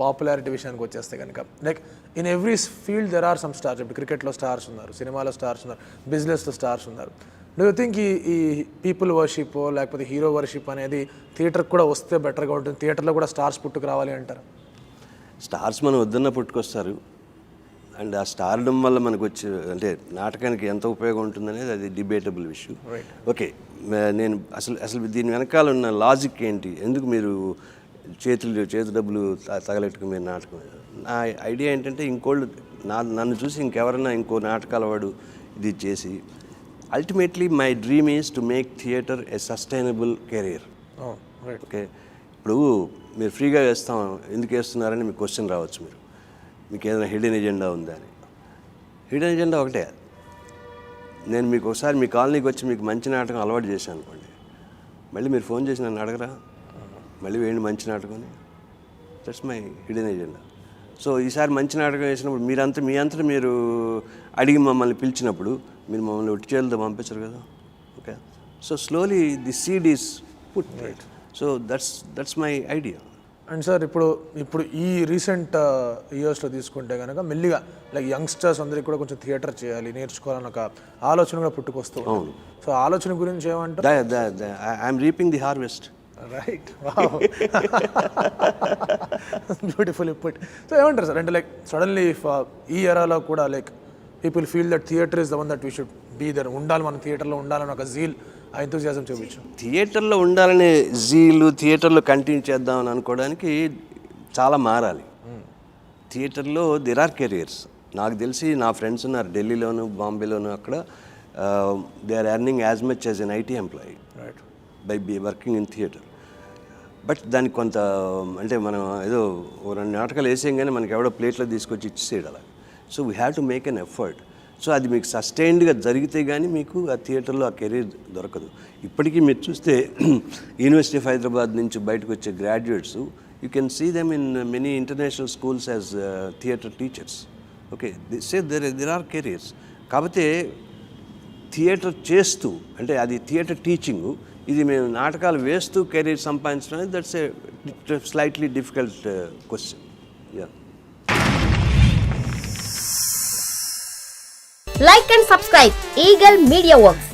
Popularity విషయానికి వచ్చేస్తే కనుక like in every field there are some stars. ఇప్పుడు క్రికెట్లో స్టార్స్ ఉన్నారు, సినిమాలో స్టార్స్ ఉన్నారు, బిజినెస్లో స్టార్స్ ఉన్నారు. డూ యూ థింక్ ఈ పీపుల్ వర్షిప్ లేకపోతే హీరో వర్షిప్ అనేది థియేటర్కి కూడా వస్తే బెటర్గా ఉంటుంది, థియేటర్లో కూడా స్టార్స్ పుట్టుకు రావాలి అంటారు? స్టార్స్ మనం వద్దన్న పుట్టుకొస్తారు. అండ్ ఆ స్టార్డమ్ వల్ల మనకు వచ్చే అంటే నాటకానికి ఎంత ఉపయోగం ఉంటుందనేది అది డిబేటబుల్ ఇష్యూ. ఓకే, నేను అసలు దీని వెనకాల ఉన్న లాజిక్ ఏంటి, ఎందుకు మీరు చేతి డబ్బులు తగలెట్టుకుని మీరు నాటకం? నా ఐడియా ఏంటంటే ఇంకోళ్ళు నన్ను చూసి ఇంకెవరైనా ఇంకో నాటకాల వాడు ఇది చేసి ultimately my dream is to make theatre A sustainable career. Okay, ఇప్పుడు మీరు ఫ్రీగా వేస్తాం ఎందుకు వేస్తున్నారని మీకు క్వశ్చన్ రావచ్చు. మీకు ఏదైనా హిడెన్ ఎజెండా ఉందా అని. హిడెన్ ఎజెండా ఒకటే, నేను మీకు ఒకసారి మీ కాలనీకి వచ్చి మీకు మంచి నాటకం అలవాటు చేశాను అనుకోండి, మళ్ళీ మీరు ఫోన్ చేసి నన్ను అడగరా మళ్ళీ వేయండి మంచి నాటకం అని. That's my hidden agenda. So ఈసారి మంచి నాటకం వేసినప్పుడు మీ అంతటా మీరు అడిగి మమ్మల్ని పిలిచినప్పుడు మీరు మమ్మల్ని ఒట్టి చేతులతో పంపించరు కదా. Okay, so slowly the seed is put right. So that's my idea. And sir ఇప్పుడు ఈ రీసెంట్ ఇయర్స్లో తీసుకుంటే కనుక మెల్లిగా లైక్ యంగ్స్టర్స్ అందరికీ కూడా కొంచెం థియేటర్ చేయాలి, నేర్చుకోవాలని ఒక ఆలోచన కూడా పుట్టుకొస్తూ ఉంది. సో ఆలోచన గురించి ఏమంటారు? I'm reaping the harvest. Right, beautifully put. So ఏమంటారు సార్, అంటే లైక్ సడన్లీ ఈ ఎరాలో కూడా like people feel that theatre is the one that we should be there, ఉండాలి మనం థియేటర్లో ఉండాలని ఒక జీల్, ఆ ఎంతూజియాజం చూపించు. థియేటర్లో ఉండాలనే జీలు, థియేటర్లో కంటిన్యూ చేద్దామని అనుకోవడానికి చాలా మారాలి. థియేటర్లో దెర్ ఆర్ కెరియర్స్. నాకు తెలిసి నా ఫ్రెండ్స్ ఉన్నారు ఢిల్లీలోను, బాంబేలోను. అక్కడ they are earning as much as an IT employee by working in theatre. But దానికి కొంత అంటే మనం ఏదో ఓ 2 నాటకాలు వేసేయంగానే మనకి ఎవడో ప్లేట్లో తీసుకొచ్చి ఇచ్చేసేయడం అలా. So we have to make an effort. So అది మీకు సస్టైన్డ్గా జరిగితే కానీ మీకు ఆ థియేటర్లో ఆ కెరీర్ దొరకదు. ఇప్పటికీ మీరు చూస్తే యూనివర్సిటీ ఆఫ్ హైదరాబాద్ నుంచి బయటకు వచ్చే graduates, you can see them in many international schools as theatre teachers. Okay, say there are careers. కాకపోతే థియేటర్ చేస్తూ అంటే అది థియేటర్ టీచింగు, ఇది మేము నాటకాలు వేస్తూ కెరీర్ సంపాదించడం అనేది that's a slightly difficult question. Yeah. Like and subscribe Eagle Media Works.